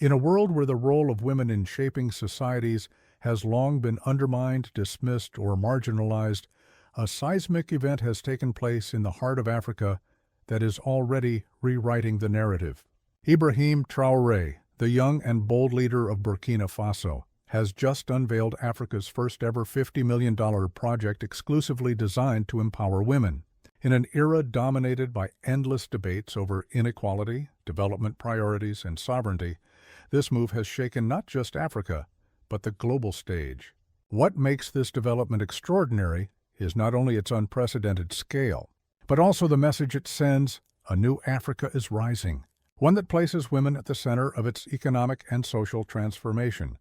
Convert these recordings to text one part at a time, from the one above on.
In a world where the role of women in shaping societies has long been undermined, dismissed, or marginalized, a seismic event has taken place in the heart of Africa that is already rewriting the narrative. Ibrahim Traoré, the young and bold leader of Burkina Faso, has just unveiled Africa's first-ever $50 million project exclusively designed to empower women. In an era dominated by endless debates over inequality, development priorities, and sovereignty, this move has shaken not just Africa, but the global stage. What makes this development extraordinary is not only its unprecedented scale, but also the message it sends: a new Africa is rising, one that places women at the center of its economic and social transformation.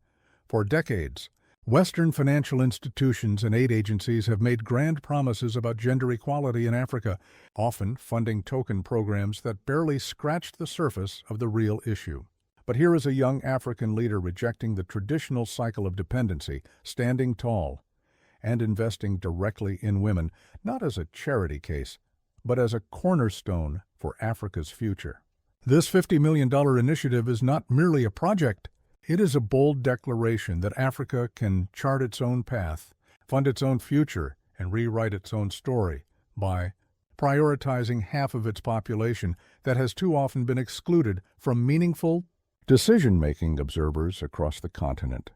For decades, Western financial institutions and aid agencies have made grand promises about gender equality in Africa, often funding token programs that barely scratched the surface of the real issue. But here is a young African leader rejecting the traditional cycle of dependency, standing tall, and investing directly in women, not as a charity case, but as a cornerstone for Africa's future. This $50 million initiative is not merely a project. It is a bold declaration that Africa can chart its own path, fund its own future, and rewrite its own story by prioritizing half of its population that has too often been excluded from meaningful decision-making. Observers across the continent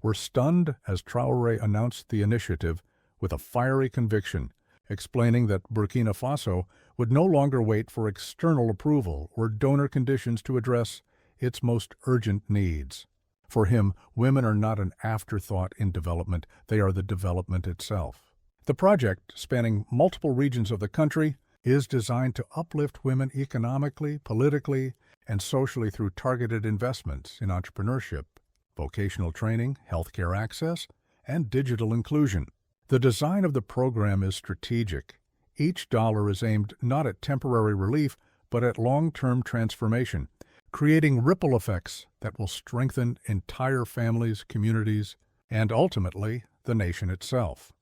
were stunned as Traoré announced the initiative with a fiery conviction, explaining that Burkina Faso would no longer wait for external approval or donor conditions to address its most urgent needs. For him, women are not an afterthought in development, they are the development itself. The project, spanning multiple regions of the country, is designed to uplift women economically, politically, and socially through targeted investments in entrepreneurship, vocational training, healthcare access, and digital inclusion. The design of the program is strategic. Each dollar is aimed not at temporary relief, but at long-term transformation, creating ripple effects that will strengthen entire families, communities, and ultimately the nation itself.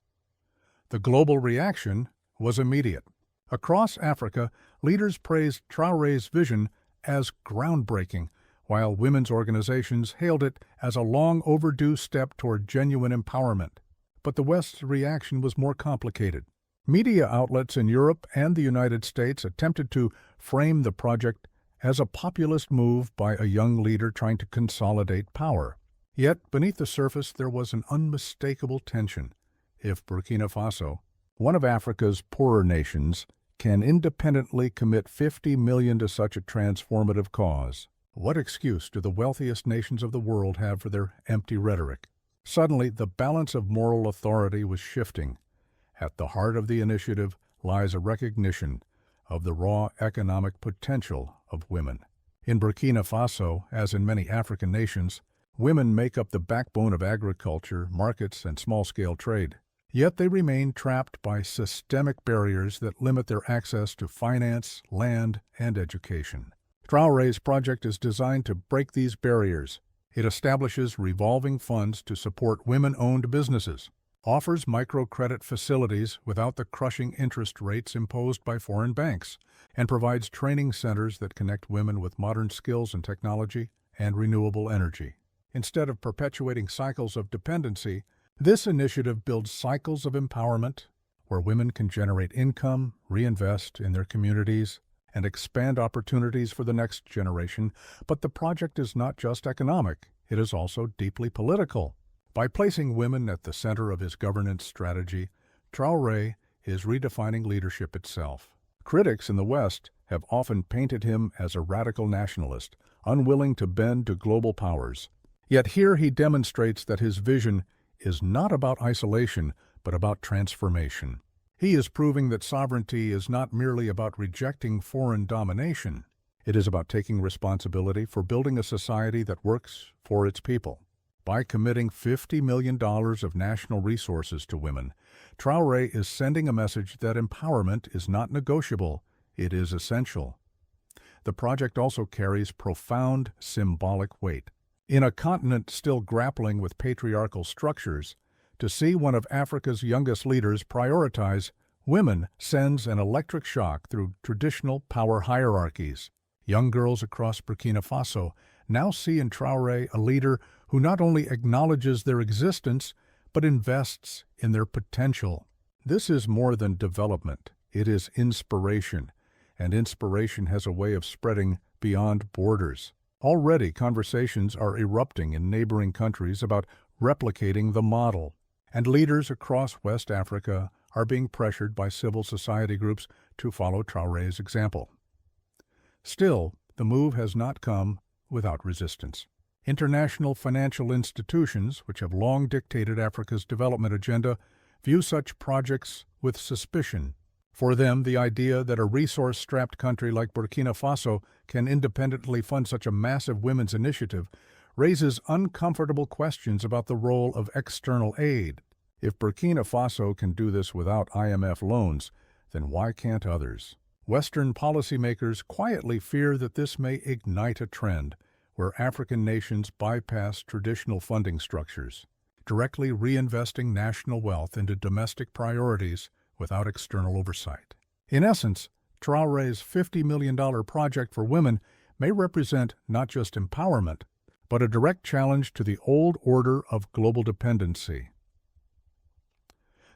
The global reaction was immediate. Across Africa, leaders praised Traoré's vision as groundbreaking, while women's organizations hailed it as a long-overdue step toward genuine empowerment. But the West's reaction was more complicated. Media outlets in Europe and the United States attempted to frame the project as a populist move by a young leader trying to consolidate power. Yet, beneath the surface, there was an unmistakable tension. If Burkina Faso, one of Africa's poorer nations, can independently commit $50 million to such a transformative cause, what excuse do the wealthiest nations of the world have for their empty rhetoric? Suddenly, the balance of moral authority was shifting. At the heart of the initiative lies a recognition of the raw economic potential of women. In Burkina Faso, as in many African nations, women make up the backbone of agriculture, markets, and small-scale trade. Yet they remain trapped by systemic barriers that limit their access to finance, land, and education. Traoré's project is designed to break these barriers. It establishes revolving funds to support women-owned businesses, offers microcredit facilities without the crushing interest rates imposed by foreign banks, and provides training centers that connect women with modern skills and technology and renewable energy. Instead of perpetuating cycles of dependency, this initiative builds cycles of empowerment where women can generate income, reinvest in their communities, and expand opportunities for the next generation. But the project is not just economic, it is also deeply political. By placing women at the center of his governance strategy, Traoré is redefining leadership itself. Critics in the West have often painted him as a radical nationalist, unwilling to bend to global powers. Yet here he demonstrates that his vision is not about isolation, but about transformation. He is proving that sovereignty is not merely about rejecting foreign domination. It is about taking responsibility for building a society that works for its people. By committing $50 million of national resources to women, Traoré is sending a message that empowerment is not negotiable, it is essential. The project also carries profound symbolic weight. In a continent still grappling with patriarchal structures, to see one of Africa's youngest leaders prioritize women sends an electric shock through traditional power hierarchies. Young girls across Burkina Faso now see in Traoré a leader who not only acknowledges their existence, but invests in their potential. This is more than development, it is inspiration, and inspiration has a way of spreading beyond borders. Already conversations are erupting in neighboring countries about replicating the model, and leaders across West Africa are being pressured by civil society groups to follow Traoré's example. Still, the move has not come without resistance. International financial institutions, which have long dictated Africa's development agenda, view such projects with suspicion. For them, the idea that a resource-strapped country like Burkina Faso can independently fund such a massive women's initiative raises uncomfortable questions about the role of external aid. If Burkina Faso can do this without IMF loans, then why can't others? Western policymakers quietly fear that this may ignite a trend where African nations bypass traditional funding structures, directly reinvesting national wealth into domestic priorities without external oversight. In essence, Traoré's $50 million project for women may represent not just empowerment, but a direct challenge to the old order of global dependency.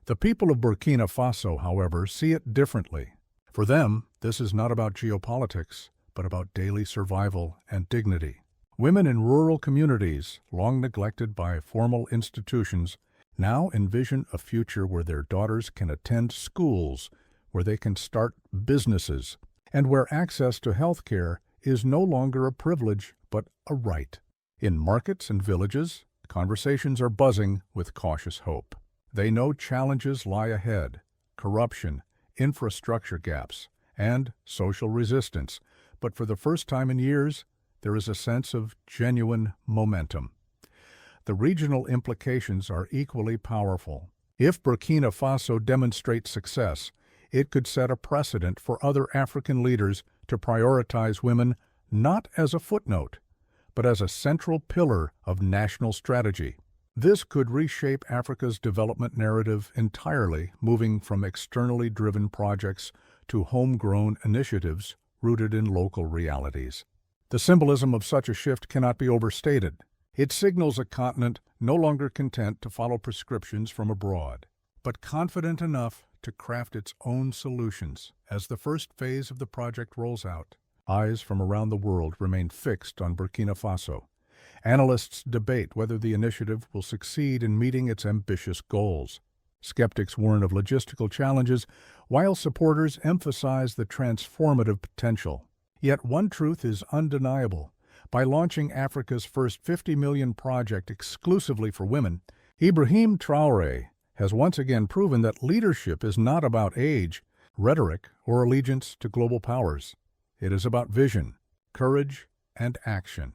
The people of Burkina Faso, however, see it differently. For them, this is not about geopolitics, but about daily survival and dignity. Women in rural communities, long neglected by formal institutions, now envision a future where their daughters can attend schools, where they can start businesses, and where access to health care is no longer a privilege but a right. In markets and villages, conversations are buzzing with cautious hope. They know challenges lie ahead: corruption, infrastructure gaps, and social resistance. But for the first time in years, there is a sense of genuine momentum. The regional implications are equally powerful. If Burkina Faso demonstrates success, it could set a precedent for other African leaders to prioritize women not as a footnote, but as a central pillar of national strategy. This could reshape Africa's development narrative entirely, moving from externally driven projects to homegrown initiatives rooted in local realities. The symbolism of such a shift cannot be overstated. It signals a continent no longer content to follow prescriptions from abroad, but confident enough to craft its own solutions. As the first phase of the project rolls out, eyes from around the world remain fixed on Burkina Faso. Analysts debate whether the initiative will succeed in meeting its ambitious goals. Skeptics warn of logistical challenges, while supporters emphasize the transformative potential. Yet one truth is undeniable. By launching Africa's first 50 million project exclusively for women, Ibrahim Traoré has once again proven that leadership is not about age, rhetoric, or allegiance to global powers. It is about vision, courage, and action.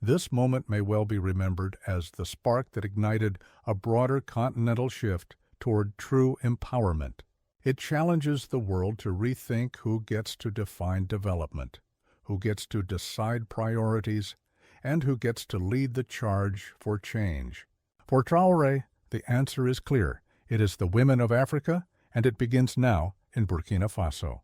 This moment may well be remembered as the spark that ignited a broader continental shift toward true empowerment. It challenges the world to rethink who gets to define development, who gets to decide priorities, and who gets to lead the charge for change. For Traoré, the answer is clear. It is the women of Africa, and it begins now in Burkina Faso.